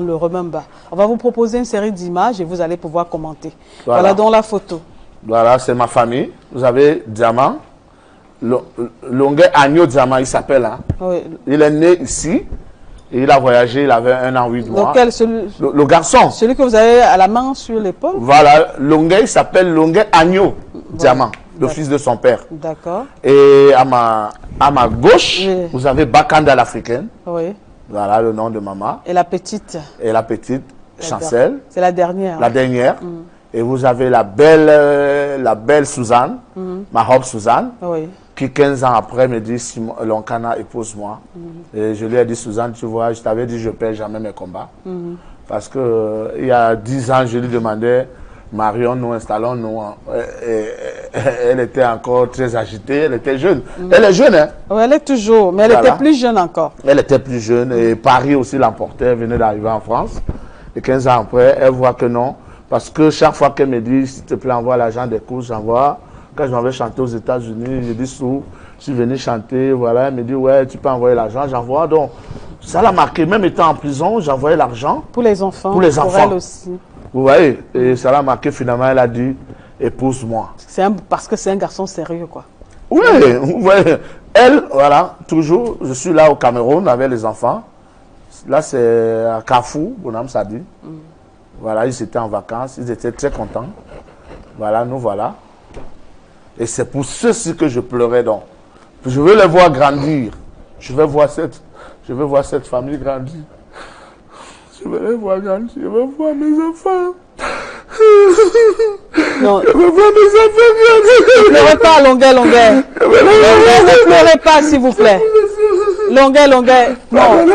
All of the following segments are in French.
le Remember. On va vous proposer une série d'images et vous allez pouvoir commenter. Voilà donc la photo. Voilà, c'est ma famille. Vous avez Diamant. Longuet Agneau Diamant, il s'appelle. Hein. Oui. Il est né ici. Et il a voyagé, il avait 1 an, 8 mois. Lequel, le garçon. Celui que vous avez à la main sur l'épaule. Voilà, Longuet, il s'appelle Longuet Agneau Diamant, le fils de son père. D'accord. Et à ma gauche, oui. Vous avez Bakanda l'Africaine. Oui. Voilà le nom de maman. Et la petite. Et la petite, Chancel. C'est la dernière. La dernière. Et vous avez la belle Suzanne, ma robe Suzanne, oui. Qui 15 ans après me dit, Lonkana, épouse-moi. Et je lui ai dit, Suzanne, tu vois, je t'avais dit, je ne perds jamais mes combats. Parce que il y a 10 ans, je lui demandais, Marion, nous installons-nous. Elle était encore très agitée, elle était jeune. Elle est jeune, hein? Oui, elle est toujours, mais elle était plus jeune encore. Elle était plus jeune et Paris aussi l'emportait, elle venait d'arriver en France. Et 15 ans après, elle voit que non. Parce que chaque fois qu'elle me dit, s'il te plaît, envoie l'argent des courses, j'envoie. Quand je m'en vais chanter aux États-Unis, je dis, je suis venu chanter, voilà. Elle me dit, ouais, tu peux envoyer l'argent, j'envoie. Donc, ça l'a marqué. Même étant en prison, j'envoyais l'argent. Pour les enfants. Pour les enfants. Pour elle aussi. Vous voyez, et ça l'a marqué. Finalement, elle a dit, épouse-moi. Parce que c'est un garçon sérieux, quoi. Oui, vous voyez. Elle, voilà, toujours, je suis là au Cameroun avec les enfants. Là, c'est à Carrefour, Bonham Sadi. Voilà, ils étaient en vacances, ils étaient très contents. Voilà, nous voilà. Et c'est pour ceci que je pleurais donc. Je veux les voir grandir. Je veux voir cette famille grandir. Je veux les voir grandir. Je veux voir mes enfants. Non. Je veux voir mes enfants grandir. Ne pleurez pas, Longuet. Longuet, ne pleurez pas, s'il vous plaît. Longuet. Non.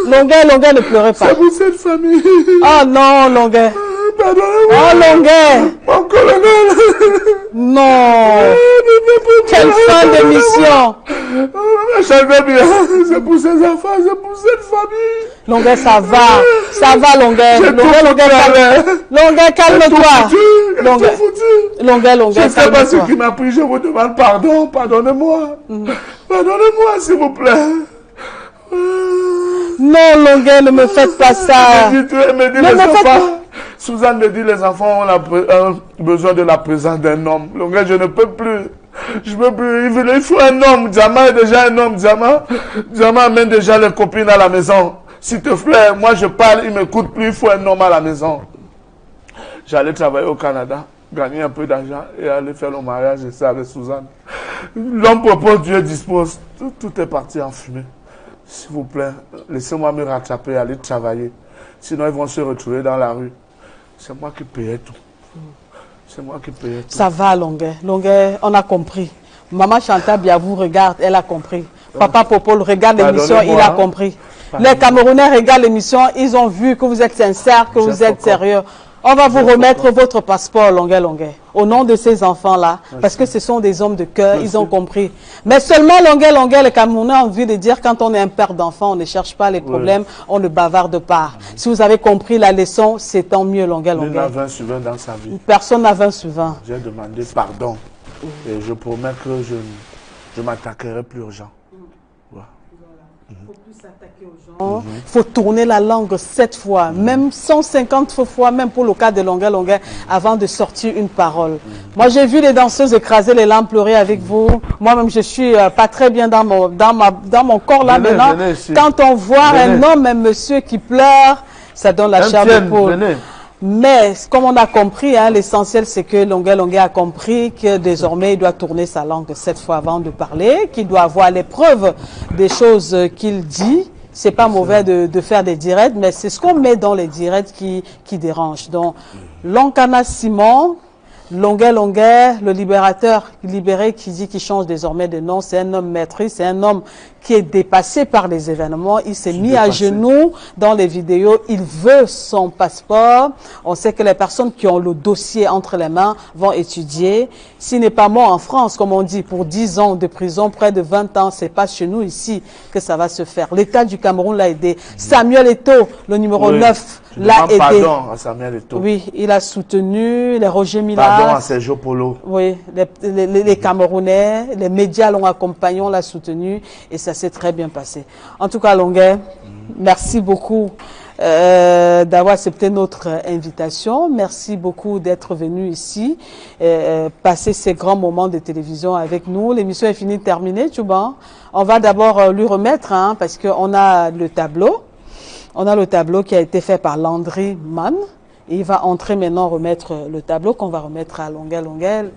Longuet, ne pleurez pas. C'est pour cette famille. Oh non, Longuet. Pardonnez-moi. Oh, Longuet. Mon colonel. Non. Quelle fin d'émission. C'est pour ces enfants, c'est pour cette famille. Longuet, ça va, Longuet. Longuet, calme-toi. Longuet, je ne sais pas ce qui m'a pris, je vous demande pardon, pardonnez-moi. Pardonnez-moi, s'il vous plaît. Non, Longuet, ne me faites pas ça. Suzanne me dit, les enfants ont besoin de la présence d'un homme. Longuet, je ne peux plus. Je peux plus. Il faut un homme. Diamant est déjà un homme. Diamant amène déjà les copines à la maison. S'il te plaît, moi je parle, il ne m'écoute plus. Il faut un homme à la maison. J'allais travailler au Canada, gagner un peu d'argent et aller faire le mariage et ça avec Suzanne. L'homme propose, Dieu dispose. Tout est parti en fumée. S'il vous plaît, laissez-moi me rattraper et aller travailler. Sinon, ils vont se retrouver dans la rue. C'est moi qui payais tout. C'est moi qui payais tout. Ça va, Longuet. Longuet, on a compris. Maman Chantal Biavou regarde, elle a compris. Papa Popol regarde l'émission, il a compris. Les Camerounais regardent l'émission, ils ont vu que vous êtes sincère, que vous êtes sérieux. On va vous remettre votre passeport, Longuet, au nom de ces enfants-là, parce que ce sont des hommes de cœur, ils ont compris. Mais seulement, Longuet, les Camerounais ont envie de dire, quand on est un père d'enfant, on ne cherche pas les problèmes, on ne bavarde pas. Si vous avez compris la leçon, c'est tant mieux, Longuet. Nul n'a 20 sur 20 dans sa vie. Personne n'a 20 sur 20. J'ai demandé pardon. Et je promets que je m'attaquerai plus aux gens. Il faut tourner la langue 7 fois, même 150 fois, même pour le cas de Longuet, avant de sortir une parole. Moi, j'ai vu les danseuses écraser les larmes, pleurer avec vous. Moi-même, je suis pas très bien dans mon corps là maintenant. Quand on voit un homme, un monsieur qui pleure, ça donne la chair de poule. Mais comme on a compris, hein, l'essentiel c'est que Longuet a compris que désormais il doit tourner sa langue 7 fois avant de parler, qu'il doit avoir les preuves des choses qu'il dit. C'est pas mauvais de faire des directs, mais c'est ce qu'on met dans les directs qui dérange. Donc, Lonkana Simon, Longuet, le libérateur libéré qui dit qu'il change désormais de nom, c'est un homme maîtrise, c'est un homme qui est dépassé par les événements. Il s'est mis à genoux dans les vidéos. Il veut son passeport. On sait que les personnes qui ont le dossier entre les mains vont étudier. S'il n'est pas mort en France, comme on dit, pour 10 ans de prison, près de 20 ans, c'est pas chez nous ici que ça va se faire. L'État du Cameroun l'a aidé. Samuel Eto'o, le numéro 9, l'a aidé. Pardon à Samuel Eto'o. Oui, il a soutenu les Roger Mila. Pardon à Sergio Polo. Oui, les Camerounais, les médias l'ont accompagné, on l'a soutenu et ça s'est très bien passé. En tout cas, Longuet, merci beaucoup. d'avoir accepté notre invitation. Merci beaucoup d'être venu ici, passer ces grands moments de télévision avec nous. L'émission est finie, terminée, Tchouba. On va d'abord lui remettre, hein, parce qu'on a le tableau. On a le tableau qui a été fait par Landry Mann. Et il va entrer maintenant remettre le tableau qu'on va remettre à Longuel.